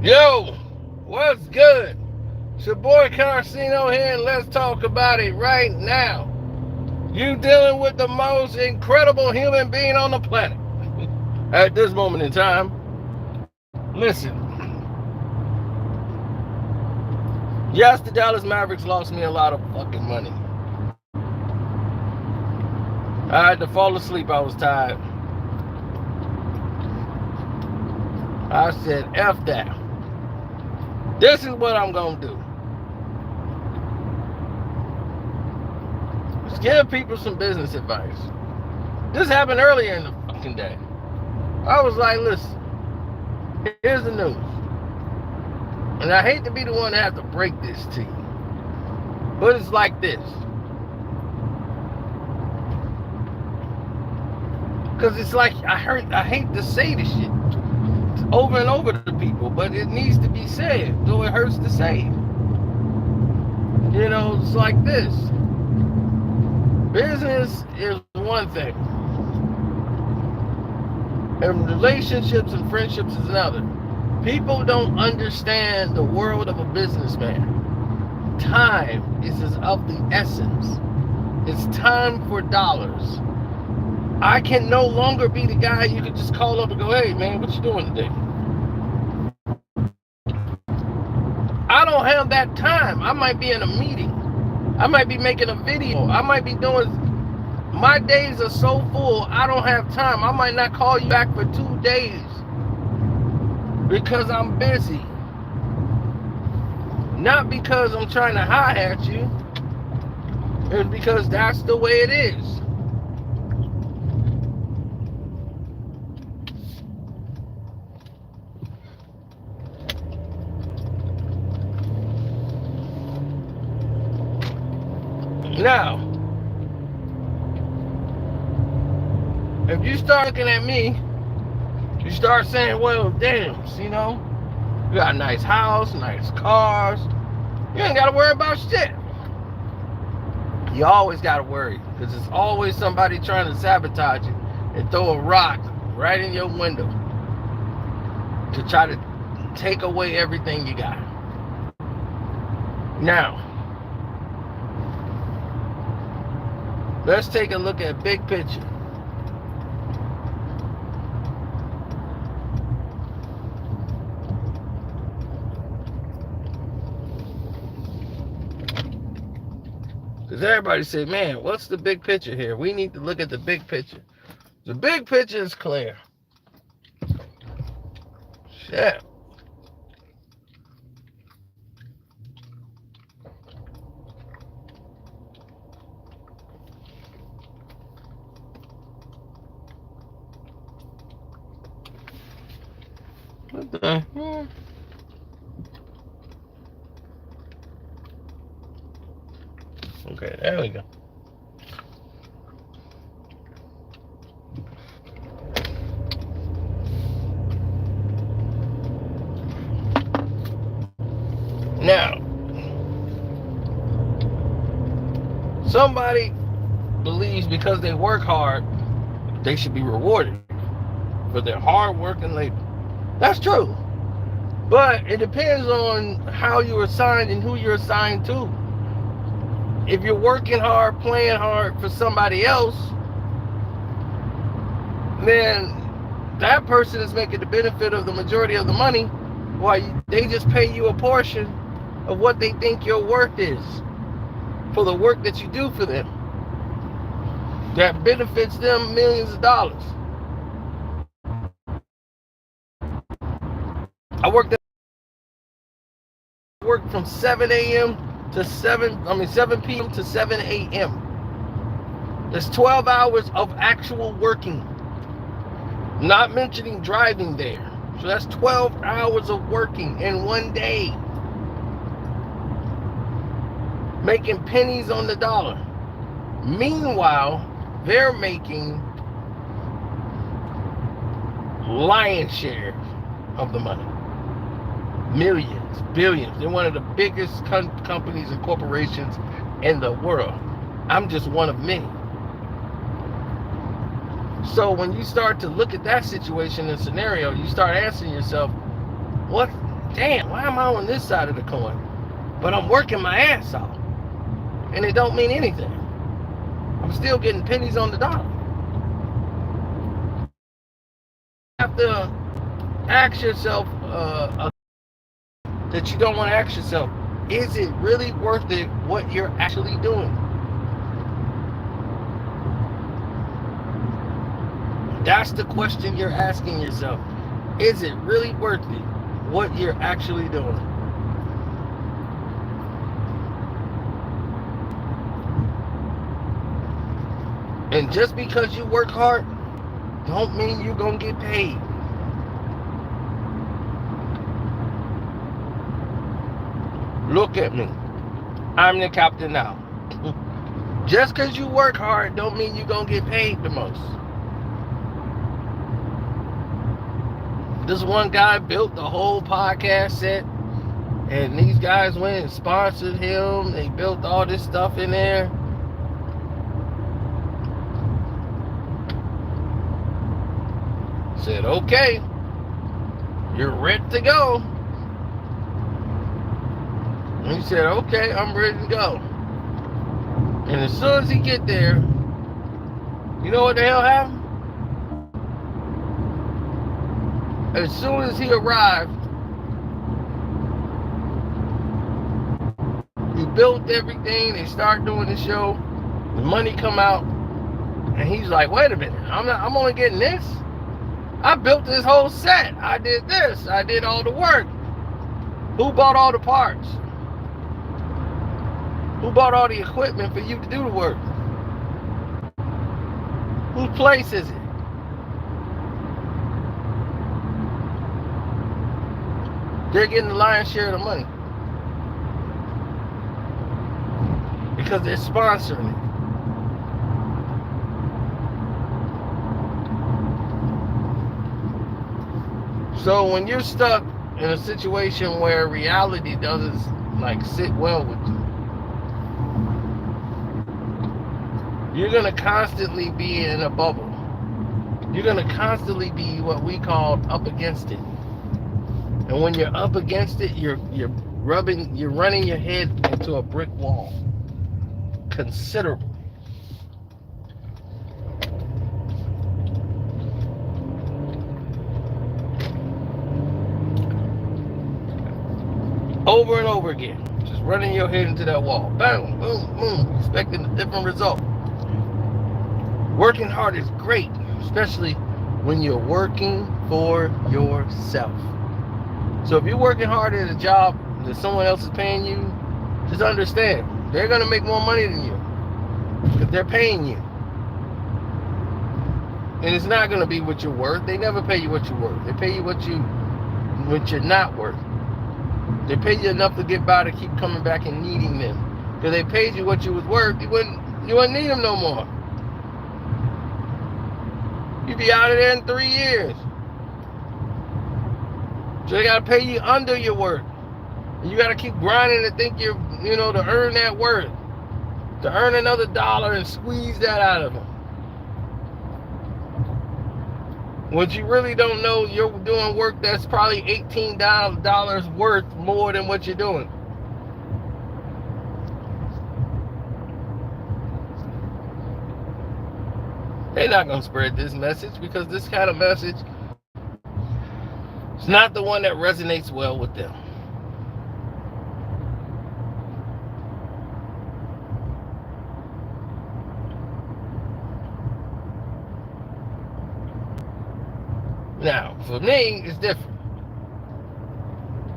Yo, what's good? It's your boy Carcino here, and let's talk about it right now. You dealing with the most incredible human being on the planet at this moment in time. Listen, yes, the Dallas Mavericks lost me a lot of fucking money. I had to fall asleep, I was tired. I said, F that. This is what I'm gonna do. Let's give people some business advice. This happened earlier in the fucking day. I was like, listen, here's the news. And I hate to be the one to have to break this to you. But it's like this. Because it's like, I hate to say this shit over and over to people, but it needs to be said, though it hurts to say it. You know, it's like this. Business is one thing, and relationships and friendships is another. People don't understand the world of a businessman. Time is of the essence. It's time for dollars. I can no longer be the guy you can just call up and go, hey man, what you doing today? I don't have that time. I might be in a meeting. I might be making a video. I might be doing, my days are so full, I don't have time. I might not call you back for 2 days because I'm busy. Not because I'm trying to hide at you. It's because that's the way it is. Now, if you start looking at me, you start saying, well, damn, you know, you got a nice house, nice cars. You ain't got to worry about shit. You always got to worry because there's always somebody trying to sabotage you and throw a rock right in your window to try to take away everything you got. Now, let's take a look at big picture. Because everybody say, man, what's the big picture here? We need to look at the big picture. The big picture is clear. Shit. What the hell? Okay, there we go. Now, somebody believes because they work hard, they should be rewarded for their hard work and labor. That's true. But it depends on how you're assigned and who you're assigned to. If you're working hard, playing hard for somebody else, then that person is making the benefit of the majority of the money while they just pay you a portion of what they think your worth is for the work that you do for them. That benefits them millions of dollars. I worked from 7 a.m. to 7 p.m. to 7 a.m. That's 12 hours of actual working. Not mentioning driving there. So that's 12 hours of working in one day. Making pennies on the dollar. Meanwhile, they're making lion's share of the money. Millions, billions. They're one of the biggest companies and corporations in the world. I'm just one of many. So when you start to look at that situation and scenario, you start asking yourself, what damn, why am I on this side of the coin? But I'm working my ass off. And it don't mean anything. I'm still getting pennies on the dollar. You have to ask yourself that you don't want to ask yourself, is it really worth it what you're actually doing? That's the question you're asking yourself. Is it really worth it what you're actually doing? And just because you work hard don't mean you're going to get paid. Look at me. I'm the captain now. Just because you work hard don't mean you're going to get paid the most. This one guy built the whole podcast set, and these guys went and sponsored him. They built all this stuff in there. Said, okay, you're ready to go. And he said, okay, I'm ready to go. And as soon as he get there, you know what the hell happened? As soon as he arrived, he built everything. They start doing the show. The money come out, and he's like, "Wait a minute! I'm only getting this. I built this whole set. I did this. I did all the work. Who bought all the parts? Who bought all the equipment for you to do the work? Whose place is it?" They're getting the lion's share of the money because they're sponsoring it. So when you're stuck in a situation where reality doesn't sit well with you, you're gonna constantly be in a bubble. You're gonna constantly be what we call up against it. And when you're up against it, you're running your head into a brick wall. Considerable. Over and over again. Just running your head into that wall. Boom, boom, boom. Expecting a different result. Working hard is great, especially when you're working for yourself. So if you're working hard at a job that someone else is paying you, just understand, they're going to make more money than you because they're paying you. And it's not going to be what you're worth. They never pay you what you're worth. They pay you what you're not worth. They pay you enough to get by to keep coming back and needing them. Because they paid you what you was worth, you wouldn't need them no more. You'd be out of there in 3 years. So they got to pay you under your worth. And you got to keep grinding to think to earn that worth. To earn another dollar and squeeze that out of them. What you really don't know, you're doing work that's probably $18 worth more than what you're doing. They're not going to spread this message because this kind of message is not the one that resonates well with them. Now, for me, it's different.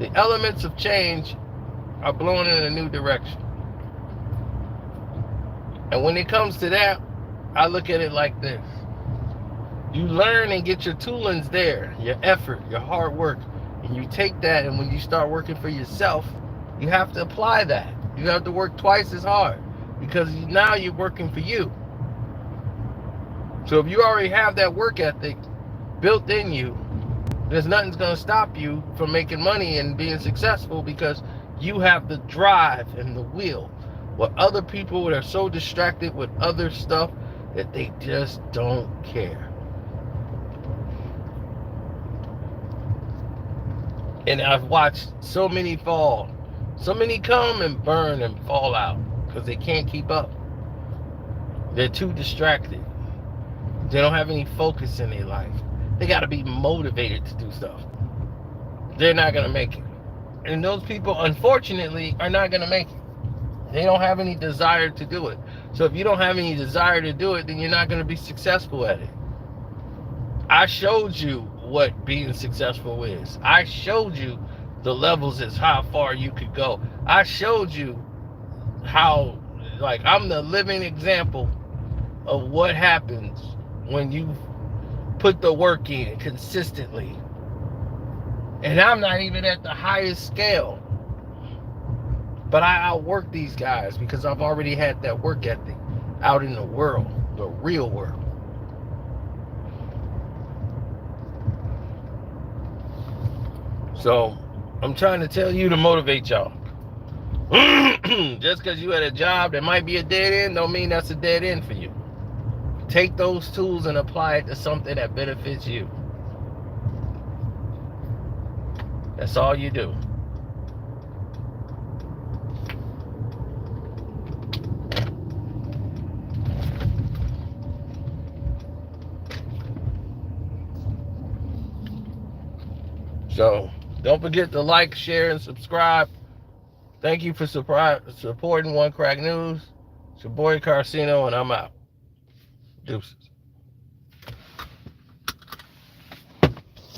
The elements of change are blowing in a new direction. And when it comes to that, I look at it like this. You learn and get your toolings there, your effort, your hard work, and you take that, and when you start working for yourself, you have to apply that. You have to work twice as hard because now you're working for you. So if you already have that work ethic built in you, there's nothing's going to stop you from making money and being successful because you have the drive and the will. What other people are so distracted with other stuff that they just don't care. And I've watched so many fall. So many come and burn and fall out because they can't keep up. They're too distracted. They don't have any focus in their life. They got to be motivated to do stuff. They're not going to make it. And those people, unfortunately, are not going to make it. They don't have any desire to do it. So if you don't have any desire to do it, then you're not going to be successful at it. I showed you what being successful is. I showed you the levels is how far you could go. I showed you how, like, I'm the living example of what happens when you put the work in consistently. And I'm not even at the highest scale. But I outwork these guys because I've already had that work ethic out in the world, the real world. So I'm trying to tell you to motivate y'all. Just because you had a job that might be a dead end don't mean that's a dead end for you. Take those tools and apply it to something that benefits you. That's all you do. So don't forget to like, share, and subscribe. Thank you for supporting One Crack News. It's your boy Carcino, and I'm out. Deuces.